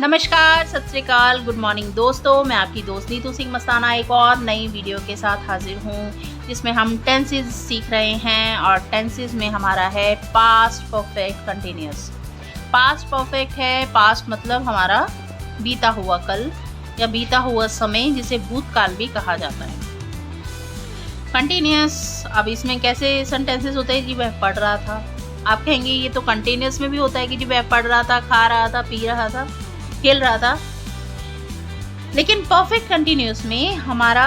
नमस्कार, सत श्री अकाल, गुड मॉर्निंग दोस्तों। मैं आपकी दोस्त नीतू सिंह मस्ताना एक और नई वीडियो के साथ हाजिर हूँ, जिसमें हम टेंसेस सीख रहे हैं और टेंसेस में हमारा है past perfect continuous. Past perfect है, पास्ट मतलब हमारा बीता हुआ कल या बीता हुआ समय, जिसे भूतकाल भी कहा जाता है। कंटिन्यूअस, अब इसमें कैसे सेंटेंसेस होते हैं? जी वह पढ़ रहा था। आप कहेंगे ये तो कंटिन्यूअस में भी होता है कि जी वह पढ़ रहा था, खा रहा था, पी रहा था, खेल रहा था। लेकिन परफेक्ट कंटिन्यूअस में हमारा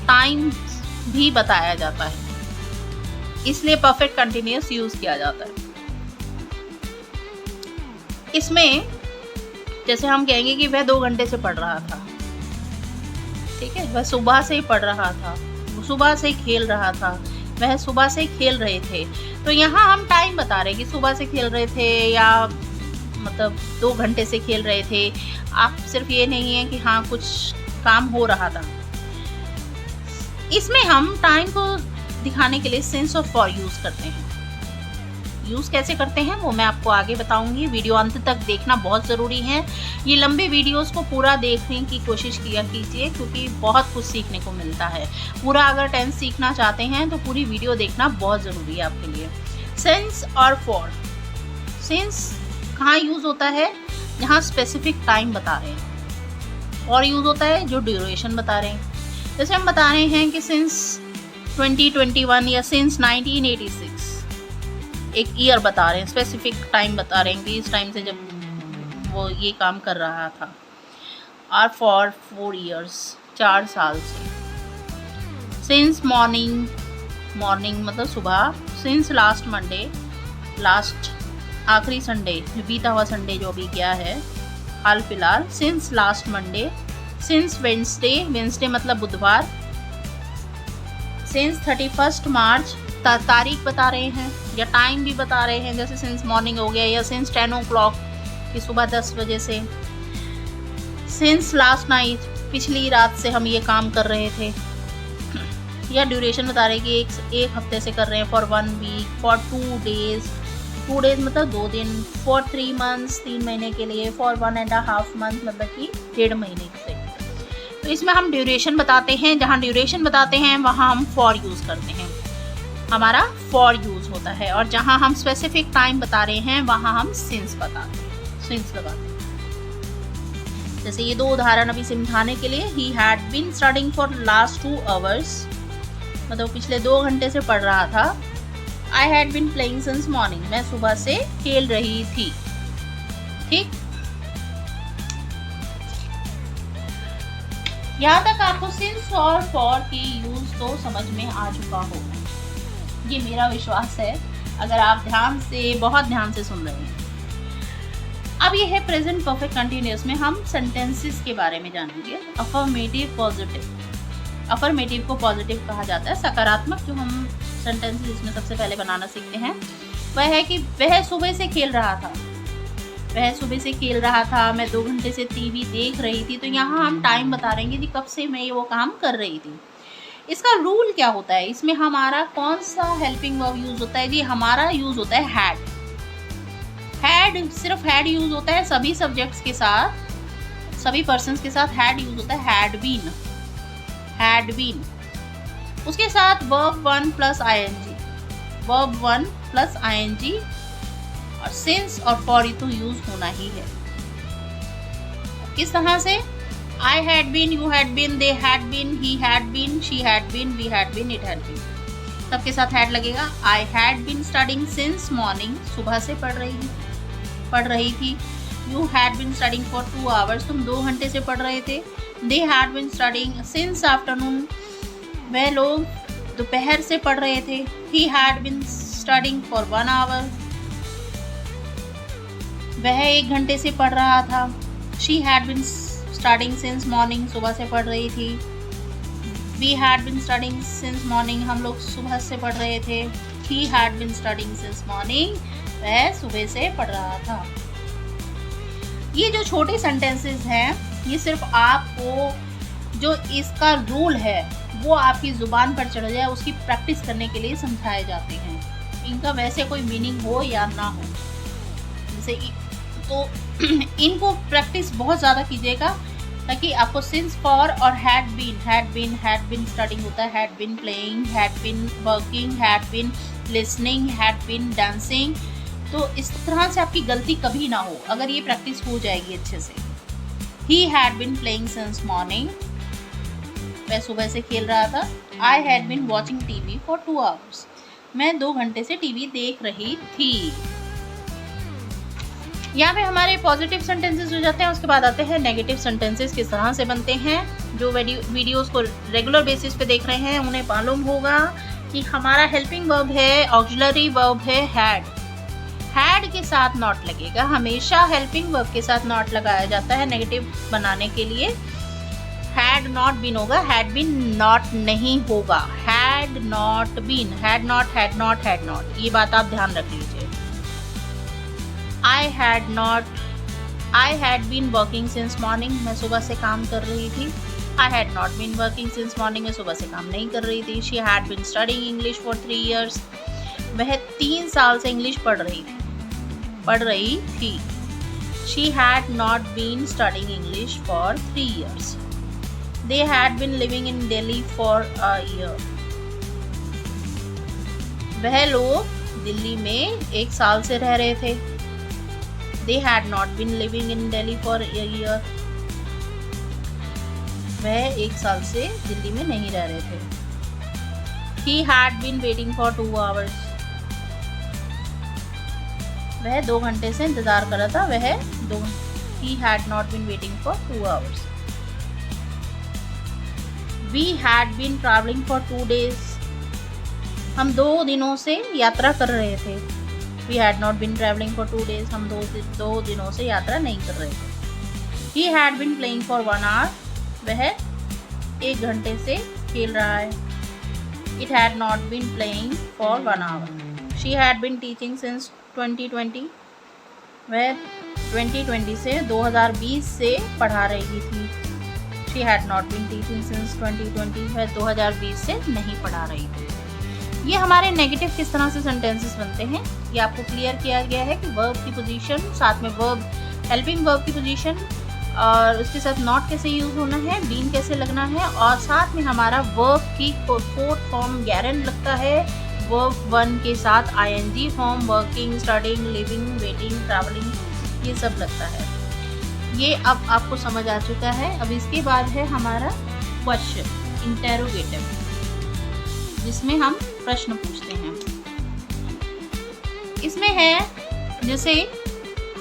टाइम भी बताया जाता है, इसलिए परफेक्ट कंटिन्यूअस यूज किया जाता है। इसमें जैसे हम कहेंगे कि वह 2 घंटे से पढ़ रहा था, ठीक है, वह सुबह से ही पढ़ रहा था, सुबह से ही खेल रहा था, वह सुबह से ही खेल रहे थे। तो यहाँ हम टाइम बता रहे हैं कि सुबह से खेल रहे थे या मतलब 2 घंटे से खेल रहे थे। आप सिर्फ ये नहीं है कि हाँ कुछ काम हो रहा था। इसमें हम टाइम को दिखाने के लिए सेंस ऑफ फॉर यूज करते हैं। यूज कैसे करते हैं वो मैं आपको आगे बताऊंगी। वीडियो अंत तक देखना बहुत ज़रूरी है। ये लंबे वीडियोस को पूरा देखने की कोशिश किया कीजिए, क्योंकि बहुत कुछ सीखने को मिलता है। पूरा अगर टेंस सीखना चाहते हैं तो पूरी वीडियो देखना बहुत ज़रूरी है आपके लिए। सेंस और फॉर, सेंस कहाँ यूज़ होता है? जहाँ स्पेसिफिक टाइम बता रहे हैं। और यूज़ होता है जो ड्यूरेशन बता रहे हैं। जैसे हम बता रहे हैं कि सिंस 2021 या सिंस 1986, एक ईयर बता रहे हैं, स्पेसिफिक टाइम बता रहे हैं कि इस टाइम से जब वो ये काम कर रहा था। और फॉर 4 ईयर्स, 4 साल से। सिंस मॉर्निंग, मॉर्निंग मतलब सुबह। सिंस लास्ट मंडे, लास्ट आखिरी संडे, जो बीता हुआ संडे जो भी गया है हाल फिलहाल। Since last Monday. Since Wednesday, Wednesday मतलब बुधवार। सिंस 31 मार्च, तारीख बता रहे हैं या टाइम भी बता रहे हैं, जैसे सिंस मॉर्निंग हो गया, या सिंस 10 o'clock की सुबह 10 बजे से। सिंस लास्ट नाइट, पिछली रात से हम ये काम कर रहे थे। या ड्यूरेशन बता रहे हैं कि एक हफ्ते से कर रहे हैं। For 1 week, for 2 days, 2 days मतलब 2 दिन। फॉर 3 मंथ्स, 3 महीने के लिए। फॉर 1.5 मंथ मतलब कि 1.5 महीने से। तो इसमें हम ड्यूरेशन बताते हैं, जहाँ ड्यूरेशन बताते हैं वहाँ हम फॉर यूज़ करते हैं, हमारा फॉर यूज़ होता है। और जहाँ हम स्पेसिफिक टाइम बता रहे हैं वहाँ हम सिंस बताते हैं, सिंस लगाते हैं। जैसे ये 2 उदाहरण अभी समझाने के लिए। He had been studying for last 2 hours, मतलब पिछले 2 घंटे से पढ़ रहा था। I had been playing since morning, मैं सुबह से खेल रही थी। ठीक, यहाँ तक आपको सिंस और फॉर की यूज तो समझ में आ चुका होगा, ये मेरा विश्वास है, अगर आप ध्यान से, बहुत ध्यान से सुन रहे हैं। अब ये है प्रेजेंट परफेक्ट कंटिन्यूअस में हम सेंटेंसेस के बारे में जानेंगे। Affirmative, positive. अफर्मेटिव को पॉजिटिव कहा जाता है, सकारात्मक। जो हम सेंटेंसेस इसमें सबसे पहले बनाना सीखते हैं वह है कि वह सुबह से खेल रहा था। वह सुबह से खेल रहा था, मैं 2 घंटे से टीवी देख रही थी। तो यहाँ हम टाइम बता रहे हैं कि कब से मैं वो काम कर रही थी। इसका रूल क्या होता है? इसमें हमारा कौन सा हेल्पिंग वर्ब यूज होता है? जी हमारा यूज होता है हैड। हैड, सिर्फ हैड यूज होता है सभी सब्जेक्ट्स के साथ, सभी पर्सन्स के साथ हैड यूज होता है। Had been, had been. उसके साथ verb 1 plus ing, verb 1 plus ing, और सिंस और फॉर तो यूज होना ही है। किस तरह से? I had been, you had been, they had been, he had been, she had been, we had been, it had been, सबके साथ हैड लगेगा। I had been studying since morning, सुबह से पढ़ रही थी। You had been studying for 2 hours, तुम 2 घंटे से पढ़ रहे थे। They had been studying since afternoon, वह लोग दोपहर से पढ़ रहे थे। He had been studying for 1 hour, वह 1 घंटे से पढ़ रहा था। She had been studying since morning, सुबह से पढ़ रही थी। We had been studying since morning, हम लोग सुबह से पढ़ रहे थे। He had been studying since morning, वह सुबह से पढ़ रहा था। ये जो छोटे सेंटेंसेस हैं, ये सिर्फ आपको जो इसका रूल है वो आपकी ज़ुबान पर चढ़ जाए उसकी प्रैक्टिस करने के लिए समझाए जाते हैं। इनका वैसे कोई मीनिंग हो या ना हो, जैसे तो इनको प्रैक्टिस बहुत ज़्यादा कीजिएगा ताकि आपको सिंस फॉर और हैड बीन स्टार्टिंग होता है, had been playing, had been working, had been listening, had been dancing. तो इस तरह से आपकी गलती कभी ना हो अगर ये प्रैक्टिस हो जाएगी अच्छे से। He had been playing since morning, मैं सुबह से खेल रहा था। I had been watching TV for 2 hours, मैं 2 घंटे से टीवी देख रही थी। यहाँ पे हमारे पॉजिटिव सेंटेंसेस हो जाते हैं। उसके बाद आते हैं नेगेटिव सेंटेंसेस किस तरह से बनते हैं। जो वीडियोस को रेगुलर बेसिस पे देख रहे हैं उन्हें मालूम होगा कि हमारा हेल्पिंग वर्ब है, ऑक्सिलरी वर्ब है हैड। हैड के साथ नॉट लगेगा, हमेशा हेल्पिंग वर्ब के साथ नॉट लगाया जाता है नेगेटिव बनाने के लिए। हैड नॉट बीन होगा, हैड बीन नॉट नहीं होगा। Had not been, had not, had not, had not, ये बात आप ध्यान रख लीजिए। I had been working since morning, मैं सुबह से काम कर रही थी। I had not been working since morning, मैं सुबह से काम नहीं कर रही थी। She had been studying English for 3 years, वह 3 साल से इंग्लिश पढ़ रही थी। She had not been studying English for 3 years. They had been living in Delhi for a year. वह लोग दिल्ली में 1 साल से रह रहे थे। They had not been living in Delhi for a year. वह 1 साल से दिल्ली में नहीं रह रहे थे। He had been waiting for 2 hours. वह 2 घंटे से इंतजार कर रहा था। He had not been waiting for 2 hours. We had been traveling for 2 days. हम 2 दिनों से यात्रा कर रहे थे। We had not been traveling for 2 days. हम 2 दिनों से यात्रा नहीं कर रहे थे। He had been playing for 1 hour. वह 1 घंटे से खेल रहा है। It had not been playing for 1 hour. She had been teaching since 2020. वह 2020 से 2020 से पढ़ा रही थी। She had not been teaching since 2020. वह 2020 से नहीं पढ़ा रही थी। ये हमारे नेगेटिव किस तरह से सेंटेंसेस बनते हैं ये आपको क्लियर किया गया है कि वर्ब की पोजीशन, साथ में वर्ब हेल्पिंग वर्ब की पोजीशन और उसके साथ नॉट कैसे यूज होना है, बीन कैसे लगना है, और साथ में हमारा वर्ब की 4th फॉर्म गैरेंट लगता है वर्ब 1 के साथ ing form, working, studying, living, waiting, travelling, ये सब लगता है। ये अब आपको समझ आ चुका है। अब इसके बाद है हमारा क्वेश्चन, इंटेरोगेटिव, जिसमें हम प्रश्न पूछते हैं। इसमें है जैसे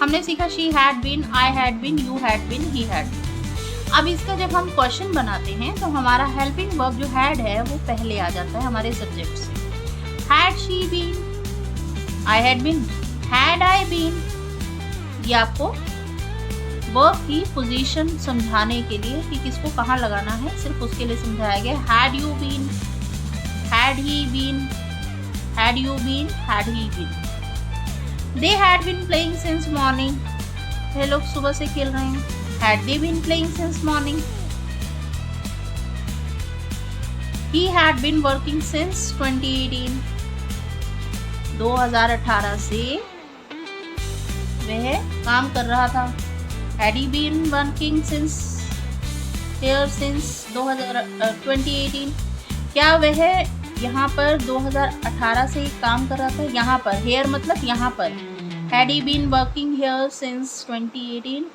हमने सीखा she had been, I had been, you had been, he had been. अब इसका जब हम क्वेश्चन बनाते हैं तो हमारा हेल्पिंग वर्ब जो हैड है वो पहले आ जाता है हमारे सब्जेक्ट से। Had she been, I had been, had I been. ये आपको वर्ब की पोजीशन समझाने के लिए कि किसको कहाँ लगाना है, सिर्फ उसके लिए समझाया गया। Had you been, had he been, had you been, had he been. They had been playing since morning, वे लोग सुबह से खेल रहे हैं। Had they been playing since morning. He had been working since 2018, 2018 से वह काम कर रहा था। Had he been working since 2018? क्या वह यहाँ पर 2018 से काम कर रहा था? यहाँ पर here मतलब यहाँ पर। Had he been working here since 2018?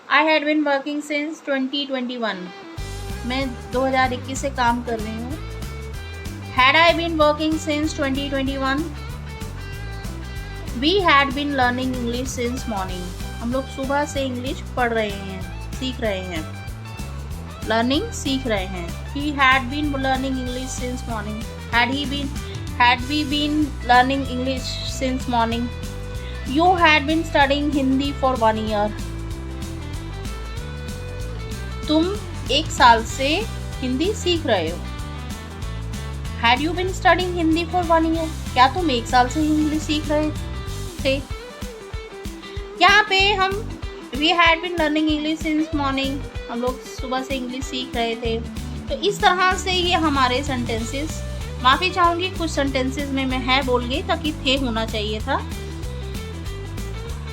I had been working since 2021. मैं 2021 से काम कर रही हूँ। Had I been working since 2021? We had been learning English since morning. हम लोग सुबह से इंग्लिश पढ़ रहे हैं, सीख रहे हैं। लर्निंग सीख रहे हैं। He had been learning English since morning. Had we been learning English since morning? You had been studying Hindi for 1 year. तुम 1 साल से हिंदी सीख रहे हो। Had you been studying Hindi for 1 year? क्या तुम 1 साल से इंग्लिश सीख रहे थे? यहाँ पे हम we had been learning English since morning, हम लोग सुबह से इंग्लिश सीख रहे थे। तो इस तरह से ये हमारे सेंटेंसेस, माफ़ी चाहूँगी कुछ सेंटेंसेस में मैं है बोल गई ताकि थे होना चाहिए था।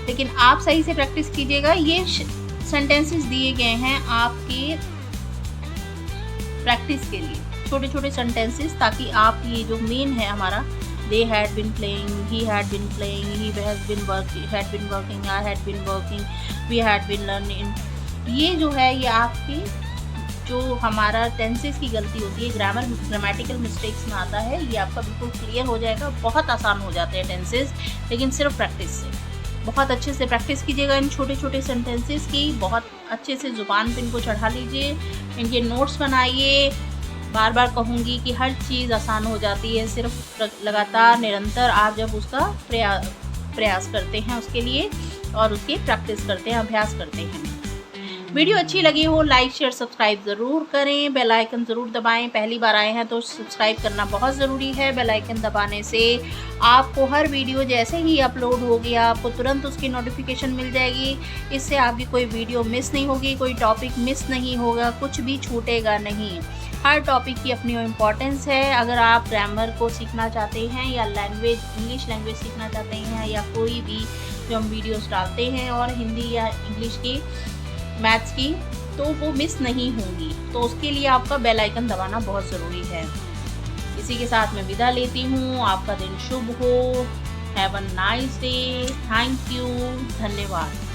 लेकिन आप सही से प्रैक्टिस कीजिएगा। ये सेंटेंसेस दिए गए हैं आपके प्रैक्टिस के लिए, छोटे छोटे सेंटेंसेस, ताकि आप ये जो मेन है हमारा they had been playing, he had been playing, he has been working, had been working, I had been working, we had been learning, ये जो है ये आपकी जो हमारा टेंसेस की गलती होती है, ग्रामेटिकल मिस्टेक्स में आता है, ये आपका बिल्कुल क्लियर हो जाएगा। बहुत आसान हो जाते हैं टेंसेस, लेकिन सिर्फ प्रैक्टिस से। बहुत अच्छे से प्रैक्टिस कीजिएगा इन छोटे छोटे सेंटेंसेस की, बहुत अच्छे से ज़ुबान पे इनको चढ़ा लीजिए, इनके नोट्स बनाइए। बार बार कहूँगी कि हर चीज़ आसान हो जाती है सिर्फ लगातार निरंतर आप जब उसका प्रयास करते हैं उसके लिए, और उसकी प्रैक्टिस करते हैं, अभ्यास करते हैं। वीडियो अच्छी लगी हो लाइक शेयर सब्सक्राइब ज़रूर करें, बेल आइकन ज़रूर दबाएं। पहली बार आए हैं तो सब्सक्राइब करना बहुत ज़रूरी है। बेल आइकन दबाने से आपको हर वीडियो जैसे ही अपलोड होगी आपको तुरंत उसकी नोटिफिकेशन मिल जाएगी। इससे आपकी कोई वीडियो मिस नहीं होगी, कोई टॉपिक मिस नहीं होगा, कुछ भी छूटेगा नहीं। हर टॉपिक की अपनी इम्पोर्टेंस है। अगर आप ग्रामर को सीखना चाहते हैं या लैंग्वेज इंग्लिश लैंग्वेज सीखना चाहते हैं, या कोई भी जो हम वीडियोस डालते हैं और हिंदी या इंग्लिश की मैथ्स की, तो वो मिस नहीं होंगी। तो उसके लिए आपका बेल आइकन दबाना बहुत ज़रूरी है। इसी के साथ मैं विदा लेती हूँ। आपका दिन शुभ हो। Have a nice day. Thank you. धन्यवाद।